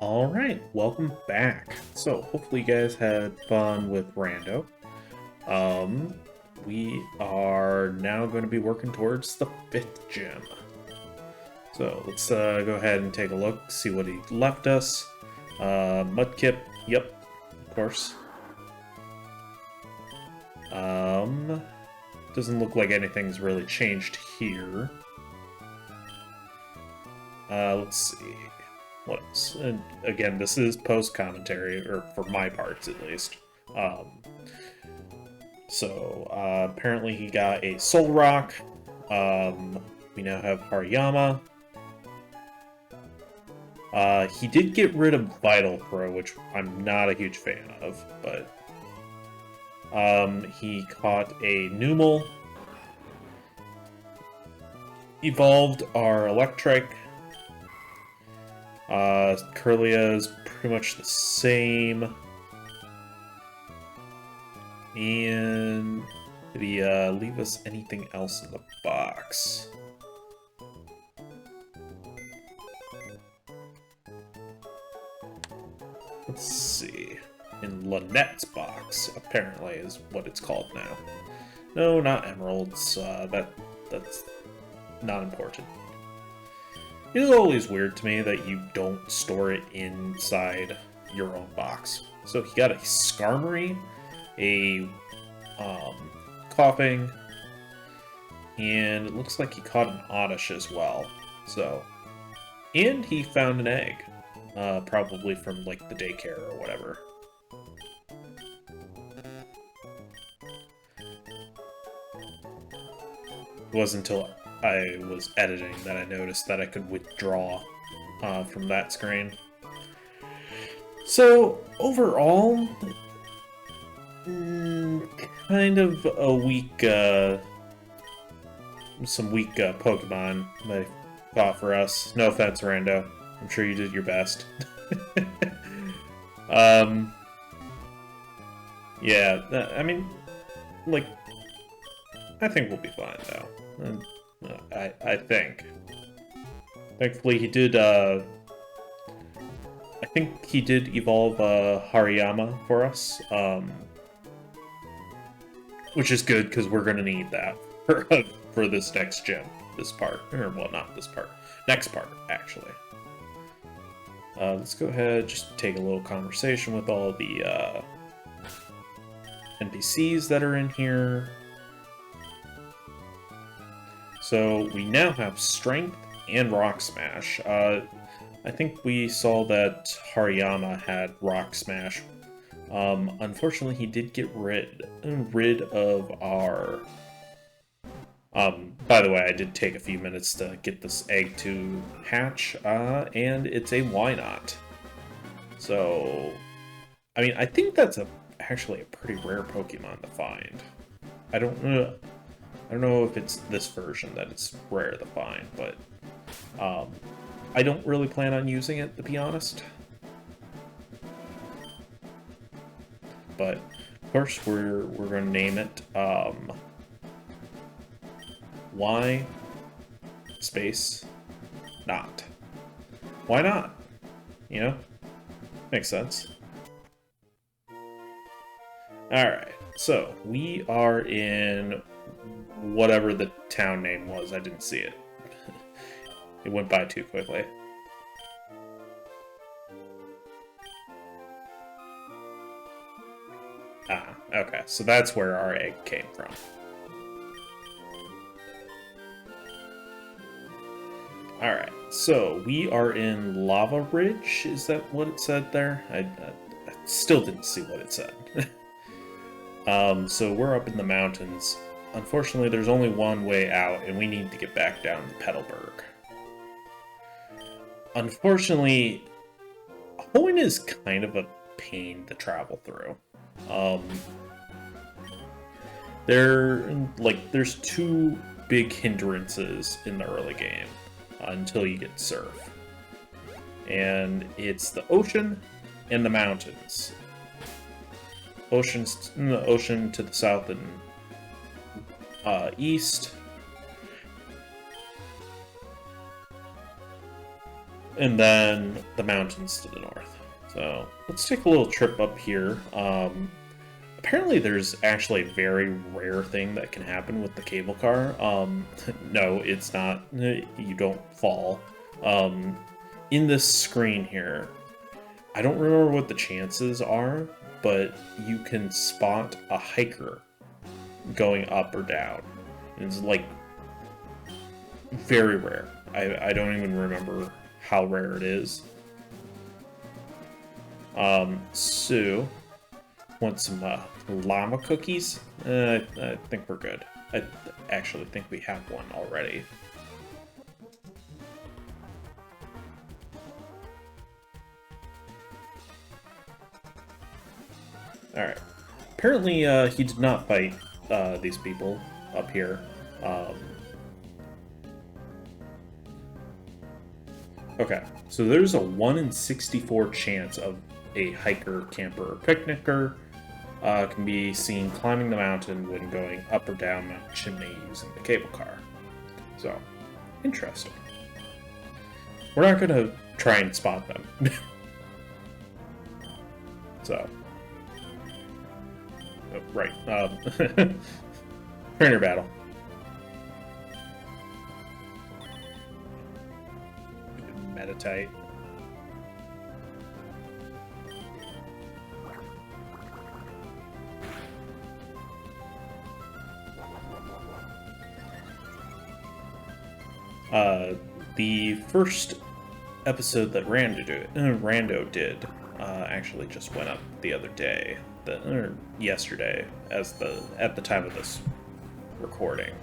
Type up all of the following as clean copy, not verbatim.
Alright, welcome back. So, hopefully you guys had fun with Rando. Um, we are now going to be working towards the 5th gym. So, let's go ahead and take a look, see what he left us. Mudkip, yep, of course. Doesn't look like anything's really changed here. Let's see. What else? And again, this is post-commentary, or for my parts at least. Apparently he got a Soul Rock. We now have Hariyama. He did get rid of Vital Throw, which I'm not a huge fan of, but he caught a Numel. Evolved our Electric. Curlia is pretty much the same. And did he leave us anything else in the box? Let's see. In Lynette's box, apparently, is what it's called now. No, not emeralds. That's not important. It is always weird to me that you don't store it inside your own box. So he got a Skarmory, a Coughing, and it looks like he caught an Oddish as well. So, and he found an egg, probably from like the daycare or whatever. It wasn't until I was editing that I noticed that I could withdraw from that screen. So, overall, kind of a weak, some weak Pokemon they fought for us. No offense, Rando. I'm sure you did your best. Yeah, I mean, like, I think we'll be fine, though. I think. Thankfully, he did, I think he did evolve Hariyama for us, which is good, because we're going to need that for this next gym. This part. Or, well, not this part. Next part, actually. Let's go ahead, just take a little conversation with all the NPCs that are in here. So we now have Strength and Rock Smash. I think we saw that Hariyama had Rock Smash. Unfortunately, he did get rid of our... by the way, I did take a few minutes to get this egg to hatch, and it's a why not. So, I mean, I think that's actually a pretty rare Pokemon to find. I don't know if it's this version that it's rare to find, but I don't really plan on using it, to be honest. But of course, we're going to name it why space not. Why not? You know, makes sense. All right, so we are in whatever the town name was. I didn't see it. It went by too quickly. Ah, okay. So that's where our egg came from. Alright, so we are in Lava Ridge. Is that what it said there? I still didn't see what it said. So we're up in the mountains. Unfortunately, there's only one way out, and we need to get back down to Petalburg. Unfortunately, Hoenn is kind of a pain to travel through. There's two big hindrances in the early game until you get Surf. And it's the ocean and the mountains. The ocean to the south and east. and then the mountains to the north. So let's take a little trip up here. Apparently there's actually a very rare thing that can happen with the cable car. No, it's not. You don't fall. In this screen here, I don't remember what the chances are, but you can spot a hiker going up or down. It's like very rare. I don't even remember how rare it is. So want some llama cookies? I think we're good. I actually think we have one already. Alright. Apparently, he did not fight these people up here. Okay, so there's a 1 in 64 chance of a hiker, camper, or picnicker can be seen climbing the mountain when going up or down Mount Chimney using the cable car. So, interesting. We're not going to try and spot them. So. Oh, right. Trainer battle. Meditate. The first episode that Rando did actually just went up the other day, or yesterday, at the time of this recording.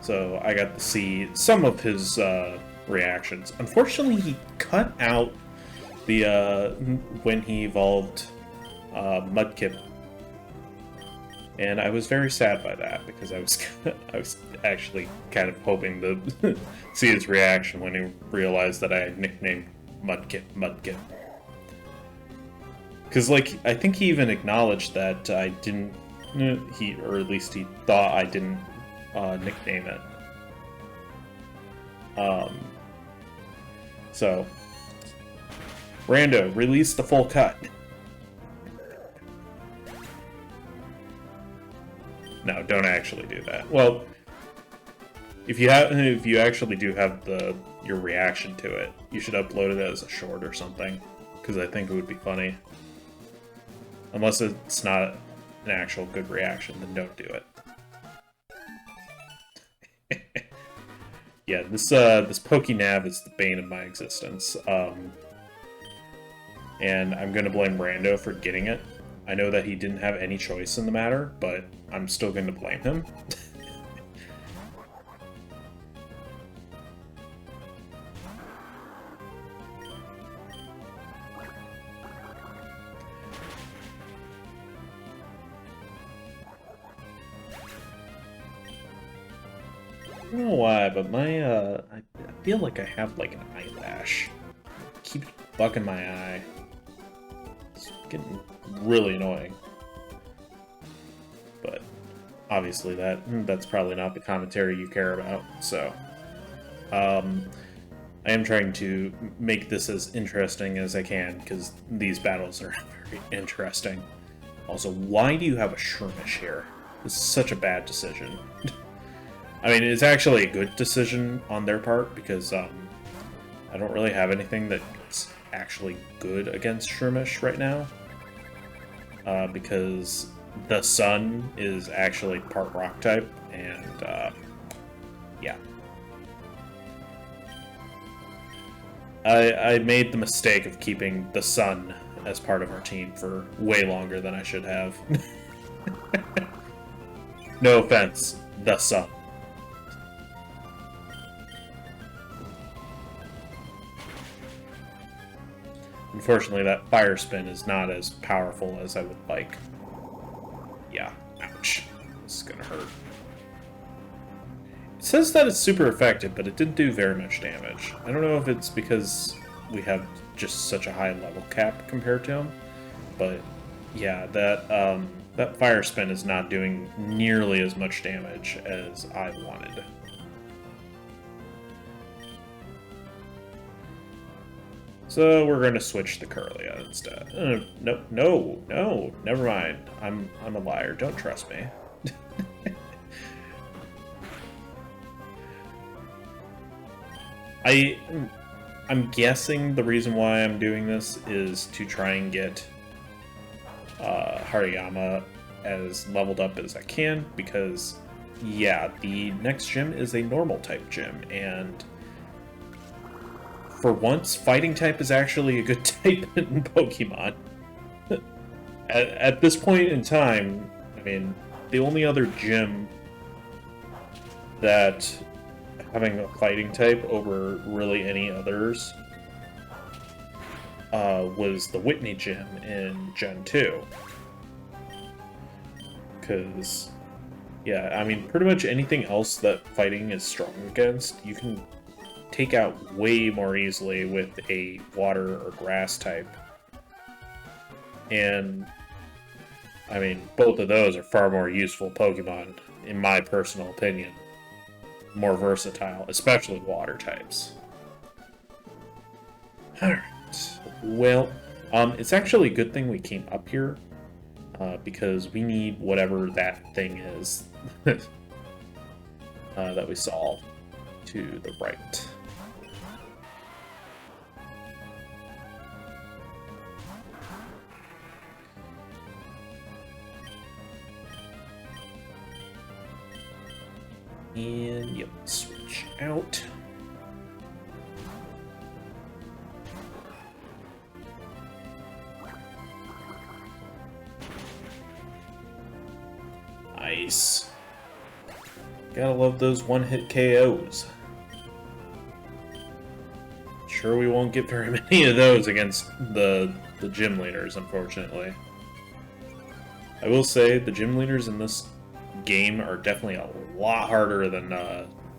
So I got to see some of his reactions. Unfortunately, he cut out the when he evolved Mudkip, and I was very sad by that because I was actually kind of hoping to see his reaction when he realized that I had nicknamed Mudkip. Because, like, I think he even acknowledged that I didn't, or at least he thought I didn't nickname it. So, Rando, release the full cut. No, don't actually do that. Well, if you actually do have your reaction to it, you should upload it as a short or something, because I think it would be funny. Unless it's not an actual good reaction, then don't do it. Yeah, this Pokénav is the bane of my existence. And I'm gonna blame Rando for getting it. I know that he didn't have any choice in the matter, but I'm still gonna blame him. I don't know why, but my, I feel like I have, like, an eyelash. It keeps bugging my eye. It's getting really annoying. But, obviously that's probably not the commentary you care about, so... I am trying to make this as interesting as I can, because these battles are very interesting. Also, why do you have a Shroomish here? This is such a bad decision. I mean, it's actually a good decision on their part, because I don't really have anything that's actually good against Shroomish right now. Because the sun is actually part rock type, and yeah. I made the mistake of keeping the sun as part of our team for way longer than I should have. No offense, the sun. Unfortunately, that fire spin is not as powerful as I would like. Yeah, ouch. This is gonna hurt. It says that it's super effective, but it didn't do very much damage. I don't know if it's because we have just such a high level cap compared to him, but yeah, that fire spin is not doing nearly as much damage as I wanted. So we're going to switch the Curlia instead. No, never mind. I'm a liar. Don't trust me. I'm guessing the reason why I'm doing this is to try and get Hariyama as leveled up as I can, because yeah, the next gym is a normal type gym, and for once, fighting type is actually a good type in Pokemon. At this point in time, I mean, the only other gym that having a fighting type over really any others was the Whitney gym in Gen 2. Because, yeah, I mean, pretty much anything else that fighting is strong against, you can take out way more easily with a water or grass type. And, I mean, both of those are far more useful Pokemon, in my personal opinion. More versatile, especially water types. Alright. Well, it's actually a good thing we came up here, because we need whatever that thing is that we saw to the right. And yep, switch out. Nice. Gotta love those one-hit KOs. Sure, we won't get very many of those against the gym leaders, unfortunately. I will say, the gym leaders in this game are definitely a lot harder than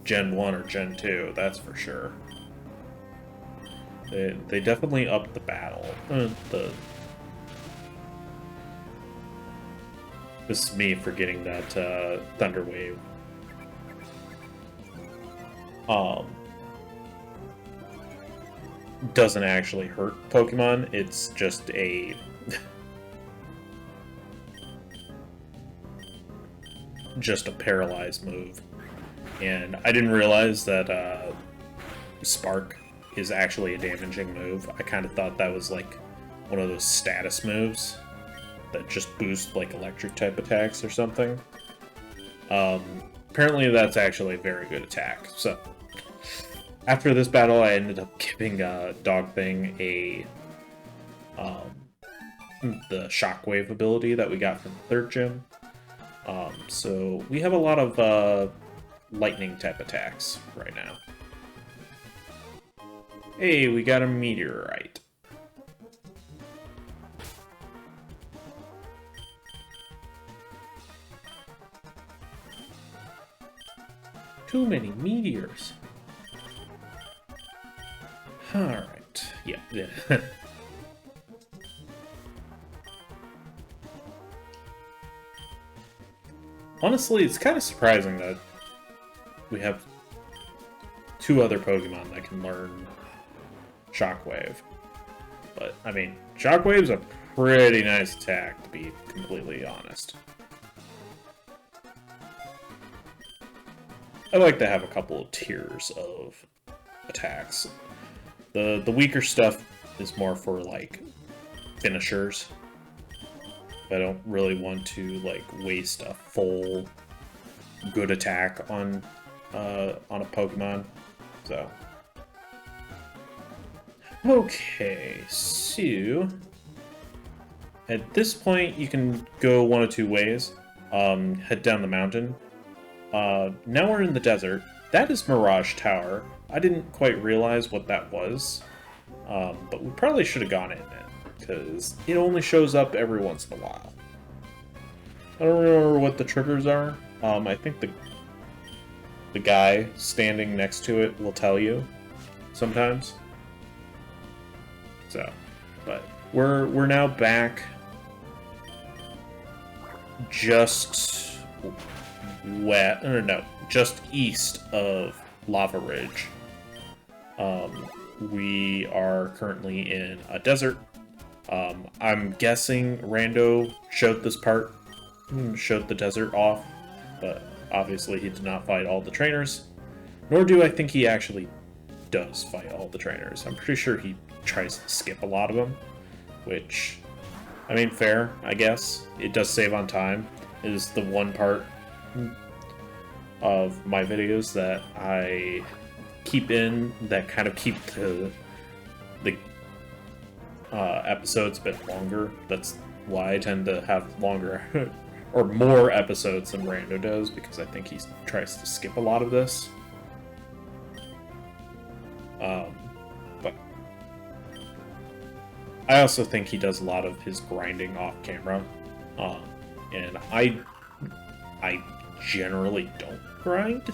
Gen 1 or Gen 2, that's for sure. They definitely upped the battle. This is me forgetting that Thunder Wave. Doesn't actually hurt Pokemon, it's just a paralyzed move. And I didn't realize that Spark is actually a damaging move. I kind of thought that was like one of those status moves that just boost like electric type attacks or something. Apparently that's actually a very good attack. So after this battle, I ended up giving Dog Thing the Shockwave ability that we got from the third gym. So we have a lot of lightning type attacks right now. Hey, we got a meteorite. Too many meteors. Alright. Yeah. Honestly, it's kind of surprising that we have two other Pokemon that can learn Shockwave. But, I mean, Shockwave's a pretty nice attack, to be completely honest. I like to have a couple of tiers of attacks. The weaker stuff is more for, like, finishers. I don't really want to, like, waste a full good attack on a Pokemon, so. Okay, so at this point you can go one of two ways. Head down the mountain. Now we're in the desert. That is Mirage Tower. I didn't quite realize what that was, but we probably should have gone in it, because it only shows up every once in a while. I don't remember what the triggers are. I think the guy standing next to it will tell you sometimes. So, but we're now back just just east of Lava Ridge. we are currently in a desert. I'm guessing Rando showed this part, showed the desert off, but obviously he did not fight all the trainers, nor do I think he actually does fight all the trainers. I'm pretty sure he tries to skip a lot of them, which, I mean, fair, I guess. It does save on time. It is the one part of my videos that I keep in that kind of keep the episodes a bit longer. That's why I tend to have longer or more episodes than Rando does, because I think he tries to skip a lot of this. But I also think he does a lot of his grinding off camera, and I generally don't grind,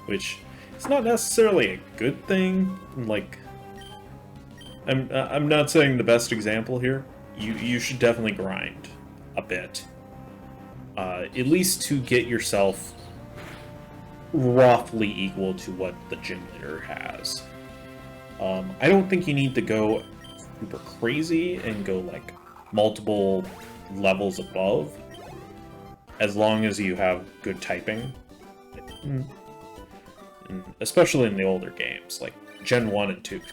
which is not necessarily a good thing. Like, I'm not saying the best example here. You should definitely grind a bit, at least to get yourself roughly equal to what the gym leader has. I don't think you need to go super crazy and go like multiple levels above, as long as you have good typing. Especially in the older games, like Gen 1 and 2. God,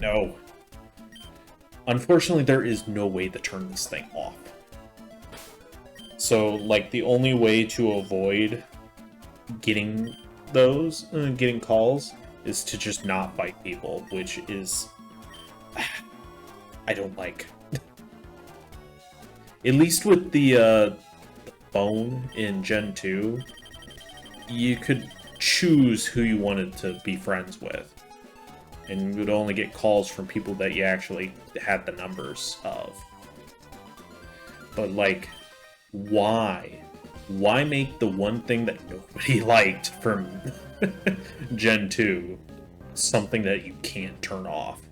no. Unfortunately, there is no way to turn this thing off. So, like, the only way to avoid getting those, getting calls, is to just not fight people, which is... I don't like. At least with the phone in Gen 2, you could choose who you wanted to be friends with. And you would only get calls from people that you actually had the numbers of. But, like, why? Why make the one thing that nobody liked from Gen 2 something that you can't turn off?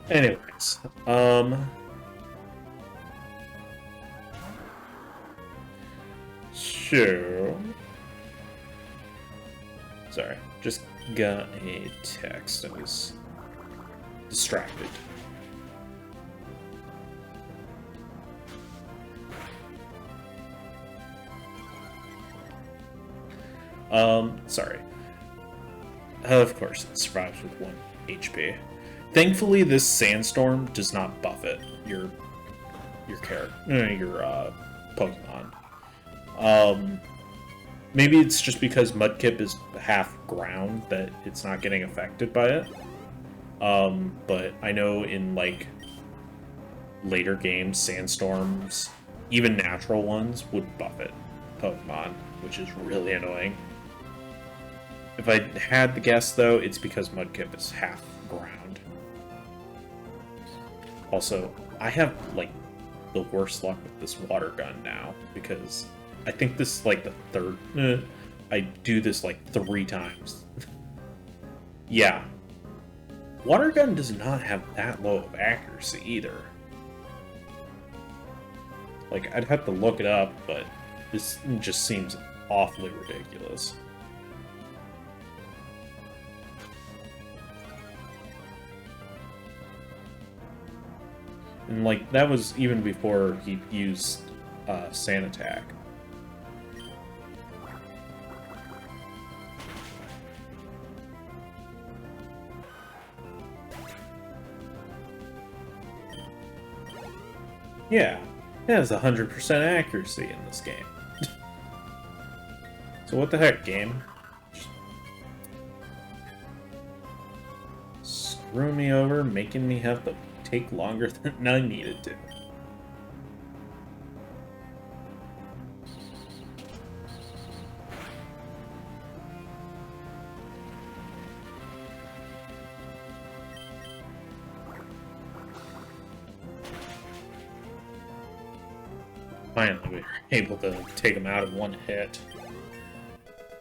Anyways, so... Sorry, just got a text. I was distracted. Sorry. Of course, it survives with 1 HP. Thankfully, this sandstorm does not buff it. Your Pokemon. Maybe it's just because Mudkip is half ground that it's not getting affected by it. But I know in, like, later games, sandstorms, even natural ones, would buff it, Pokemon, which is really annoying. If I had to guess, though, it's because Mudkip is half ground. Also, I have, like, the worst luck with this water gun now, because I think this is, like, the third... I do this, like, 3 times. Yeah. Water gun does not have that low of accuracy, either. Like, I'd have to look it up, but this just seems awfully ridiculous. And, like, that was even before he used Sand Attack. Yeah, it has 100% accuracy in this game. So what the heck, game? Just screw me over, making me have to take longer than I needed to. Finally, we were able to take him out in 1 hit.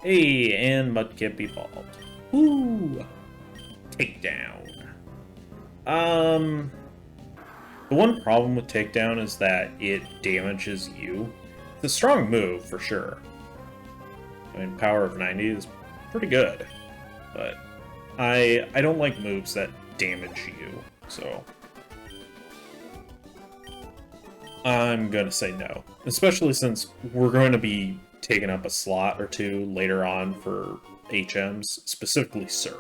Hey, and Mudkip evolved. Woo! Takedown. The one problem with Takedown is that it damages you. It's a strong move, for sure. I mean, power of 90 is pretty good, but I don't like moves that damage you, so I'm gonna say no. Especially since we're going to be taking up a slot or two later on for HMs, specifically Surf.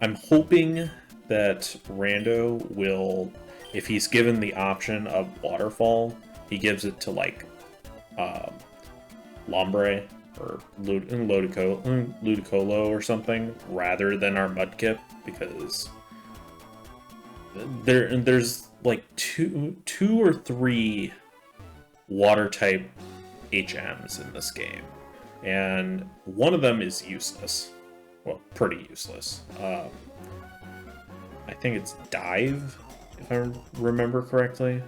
I'm hoping that Rando will, if he's given the option of Waterfall, he gives it to, like, Lombre or Ludicolo or something, rather than our Mudkip, because there's like two or three water type HMs in this game, and one of them is useless. Well, pretty useless. I think it's Dive, if I remember correctly.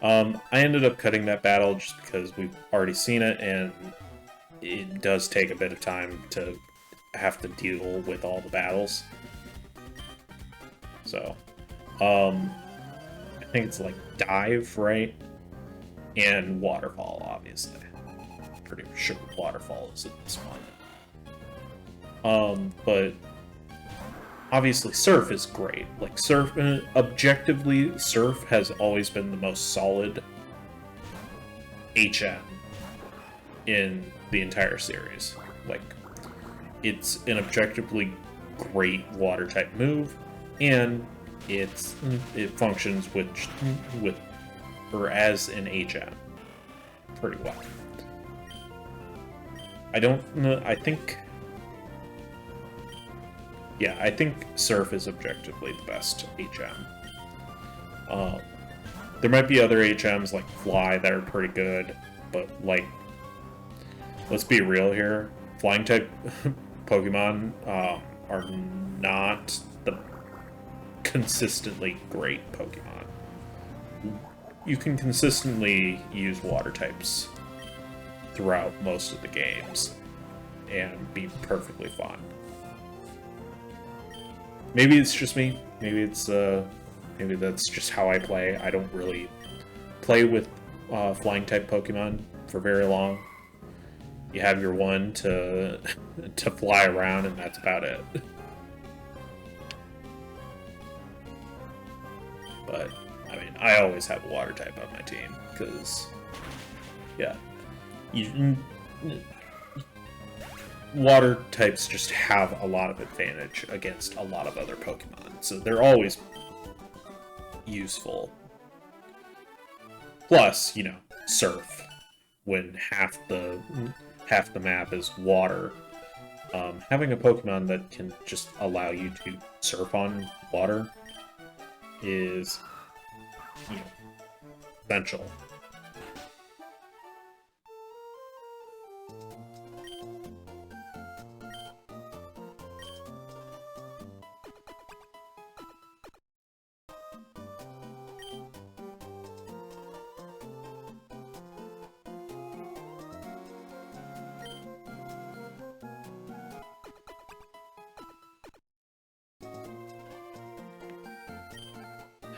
I ended up cutting that battle just because we've already seen it, and it does take a bit of time to have to deal with all the battles. So, I think it's like Dive, right? And Waterfall, obviously. Pretty sure Waterfall is in this one. But obviously Surf is great. Like, Surf, objectively, Surf has always been the most solid HM in the entire series. Like, it's an objectively great water type move, and it functions with or as an HM pretty well. I think Surf is objectively the best HM. There might be other HMs like Fly that are pretty good, but, like, let's be real here. Flying type Pokemon are not the consistently great Pokemon. You can consistently use water types throughout most of the games and be perfectly fine. Maybe it's just me. Maybe that's just how I play. I don't really play with flying type Pokemon for very long. You have your one to fly around, and that's about it. But I mean, I always have a water type on my team because, yeah, water types just have a lot of advantage against a lot of other Pokemon, so they're always useful. Plus, you know, Surf, when half the map is water, having a Pokemon that can just allow you to surf on water is, you know, essential.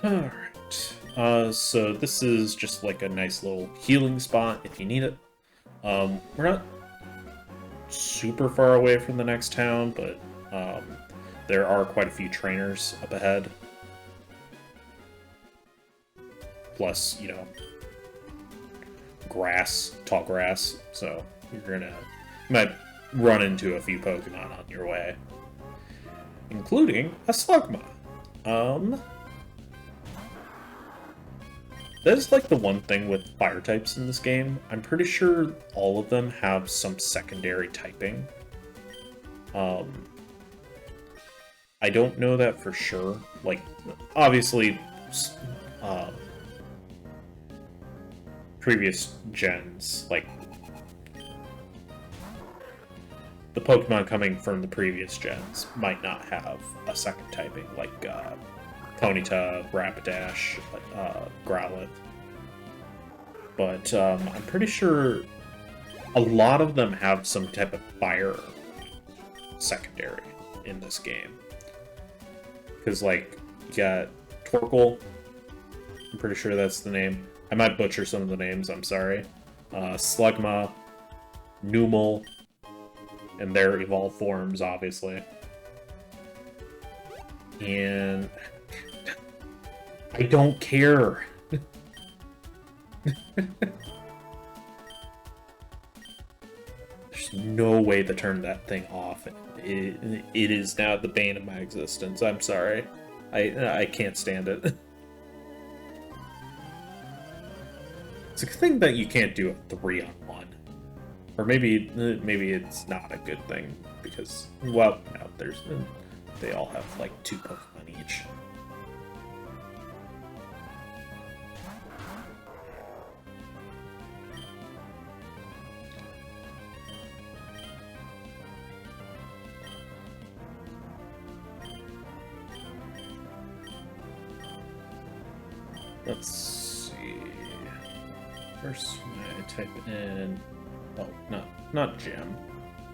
Alright, so this is just like a nice little healing spot if you need it. We're not super far away from the next town, but there are quite a few trainers up ahead. Plus, you know, tall grass, so you might run into a few Pokemon on your way, including a Slugma. That is like the one thing with fire types in this game. I'm pretty sure all of them have some secondary typing. I don't know that for sure. Like, obviously, previous gens, like, the Pokemon coming from the previous gens might not have a second typing, like, Ponyta, Rapidash, Growlithe. But I'm pretty sure a lot of them have some type of fire secondary in this game. Because, like, you got Torkoal, I'm pretty sure that's the name. I might butcher some of the names, I'm sorry. Slugma, Numel, and their evolved forms, obviously. And I don't care. There's no way to turn that thing off. It is now the bane of my existence. I'm sorry. I can't stand it. It's a thing that you can't do a 3-on-1. Or maybe it's not a good thing because, well, no, they all have like 2 Pokemon each. Let's see. First, I type in. Oh, not gem,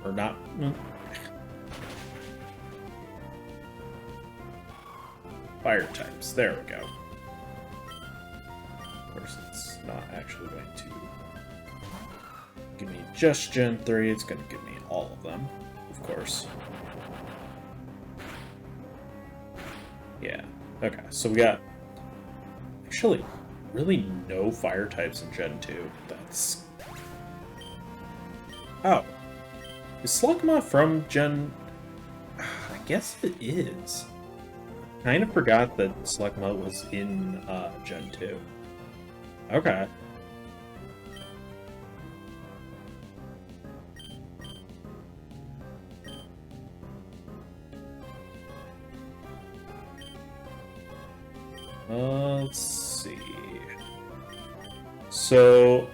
or not. Fire types. There we go. Of course, it's not actually going to give me just Gen 3. It's going to give me all of them, of course. Yeah. Okay. So we got. Actually, really no fire types in Gen 2. That's... Oh. Is Slugma from Gen... I guess it is. Kind of forgot that Slugma was in Gen 2. Okay. Let's see. So,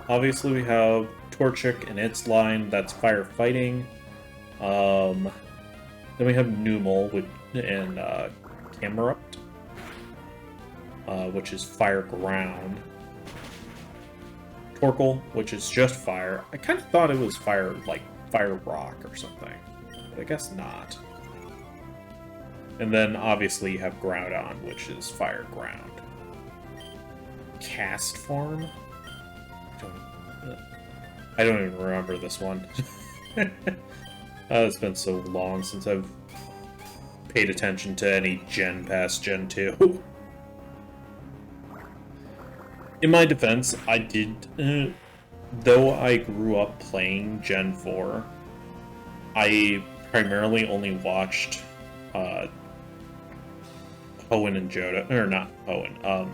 obviously we have Torchic and its line, that's firefighting. Then we have Numel and Camerupt, which is fire ground. Torkoal, which is just fire. I kind of thought it was fire, like fire rock or something, but I guess not. And then, obviously, you have Groudon, which is Fire Ground. Cast form? I don't even remember this one. It's been so long since I've paid attention to any gen past Gen 2. In my defense, I did... though I grew up playing Gen 4, I primarily only watched... Hoenn and Johto, or not Hoenn,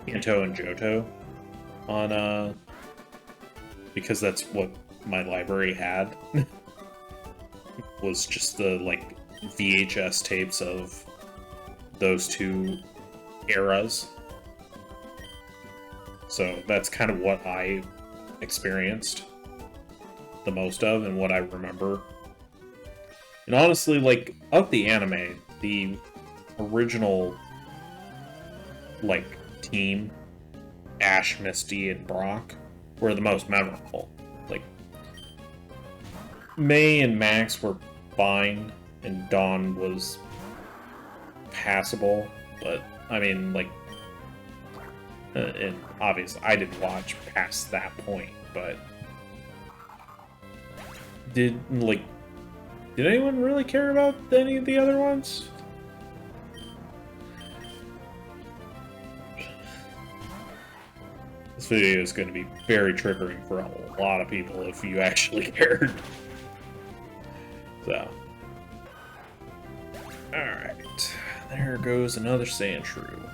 Kanto and Johto on, because that's what my library had, was just the, like, VHS tapes of those 2 eras. So that's kind of what I experienced the most of and what I remember. And honestly, like, of the anime, the original, like, team, Ash, Misty, and Brock, were the most memorable. Like, May and Max were fine, and Dawn was passable, but, I mean, like, and obviously, I didn't watch past that point, but did anyone really care about any of the other ones? This video is going to be very triggering for a lot of people if you actually cared. So. Alright. There goes another Sandshrew.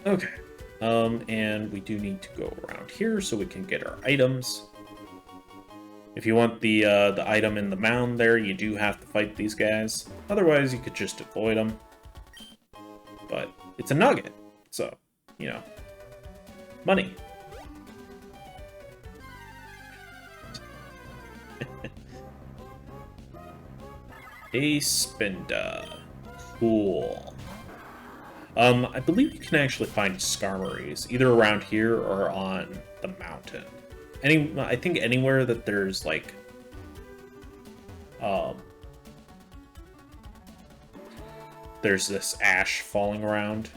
Okay. And we do need to go around here so we can get our items. If you want the item in the mound there, you do have to fight these guys. Otherwise, you could just avoid them. But it's a nugget, so, you know, money. A Spinda. Cool. I believe you can actually find Skarmories, either around here or on the mountain. I think anywhere that there's, like, there's this ash falling around,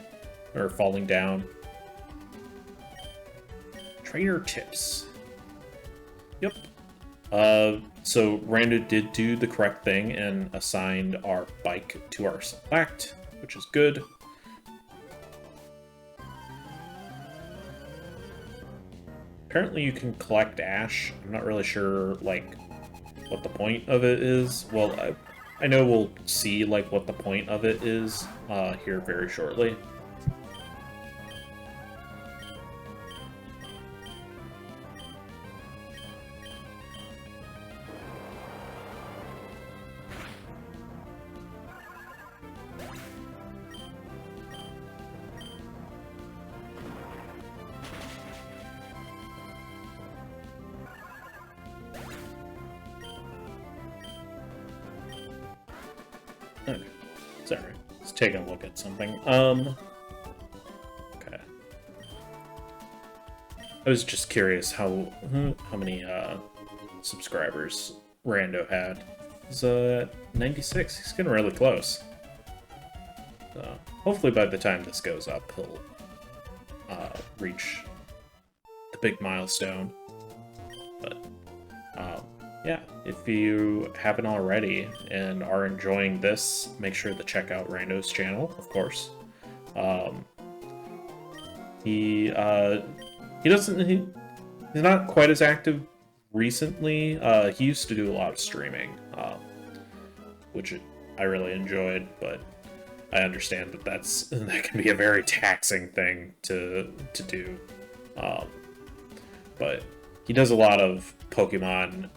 or falling down. Trainer tips. Yep. So Rando did do the correct thing and assigned our bike to our select, which is good. Apparently you can collect ash. I'm not really sure, like, what the point of it is. Well, I know we'll see, like, what the point of it is here very shortly. Okay, sorry. Let's take a look at something. Okay. I was just curious how many subscribers Rando had. He's 96. He's getting really close. So hopefully by the time this goes up, he'll reach the big milestone. But yeah, if you haven't already and are enjoying this, make sure to check out Rando's channel, of course. He's not quite as active recently. He used to do a lot of streaming, which I really enjoyed, but I understand that that can be a very taxing thing to do. But he does a lot of Pokemon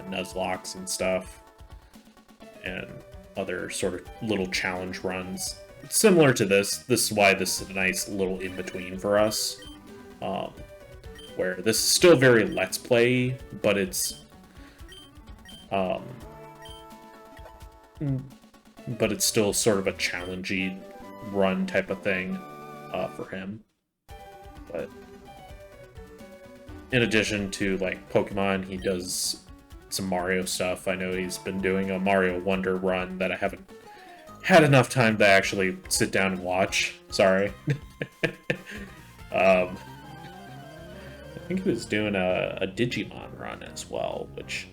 Nuzlocks and stuff, and other sort of little challenge runs. Similar to this. This is why this is a nice little in-between for us. Where this is still very Let's Play, but it's still sort of a challengey run type of thing for him. But in addition to, like, Pokemon, he does some Mario stuff. I know he's been doing a Mario Wonder run that I haven't had enough time to actually sit down and watch. Sorry. I think he was doing a Digimon run as well, which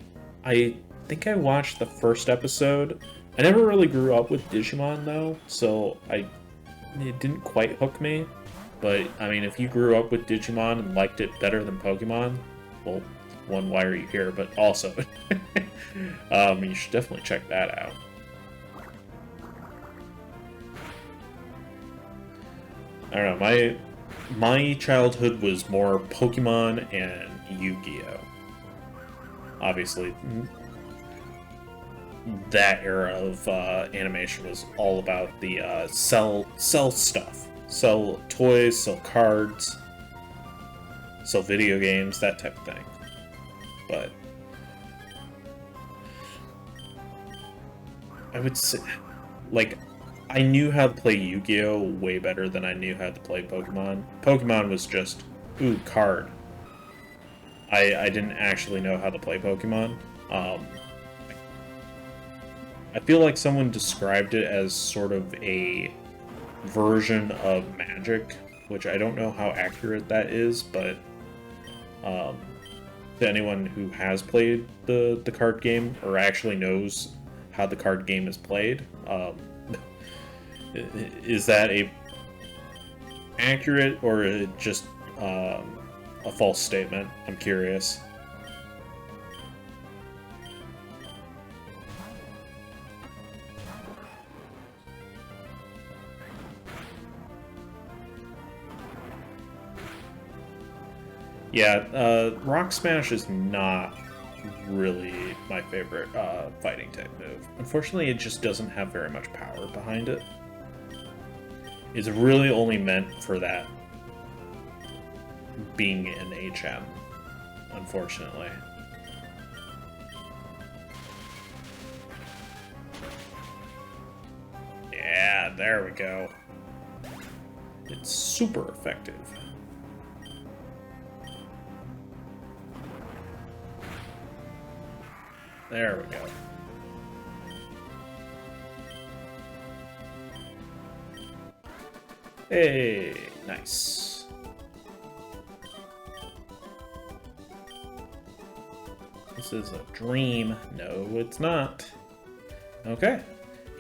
I think I watched the first episode. I never really grew up with Digimon, though, so it didn't quite hook me. But, I mean, if you grew up with Digimon and liked it better than Pokemon, well, one, why are you here? But also, you should definitely check that out. I don't know, my childhood was more Pokemon and Yu-Gi-Oh! Obviously, that era of animation was all about the sell stuff. Sell toys, sell cards, sell video games, that type of thing. But I would say, like, I knew how to play Yu-Gi-Oh! Way better than I knew how to play Pokemon. Pokemon was just, ooh, card. I didn't actually know how to play Pokemon. I feel like someone described it as sort of a version of Magic, which I don't know how accurate that is, but to anyone who has played the card game or actually knows how the card game is played, is that accurate or just a false statement? I'm curious. Yeah, Rock Smash is not really my favorite fighting type move. Unfortunately, it just doesn't have very much power behind it. It's really only meant for that being an HM, unfortunately. Yeah, there we go. It's super effective. There we go. Hey, nice. This is a dream. No, it's not. Okay.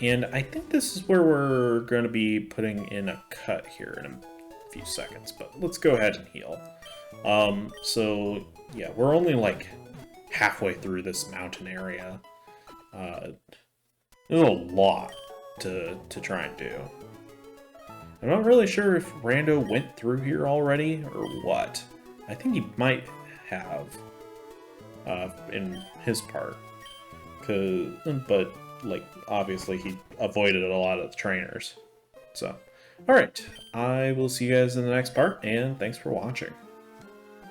And I think this is where we're going to be putting in a cut here in a few seconds, but let's go ahead and heal. So yeah, we're only like halfway through this mountain area. There's a lot to try and do. I'm not really sure if Rando went through here already or what. I think he might have in his part. But like obviously he avoided a lot of the trainers. So, alright, I will see you guys in the next part, and thanks for watching.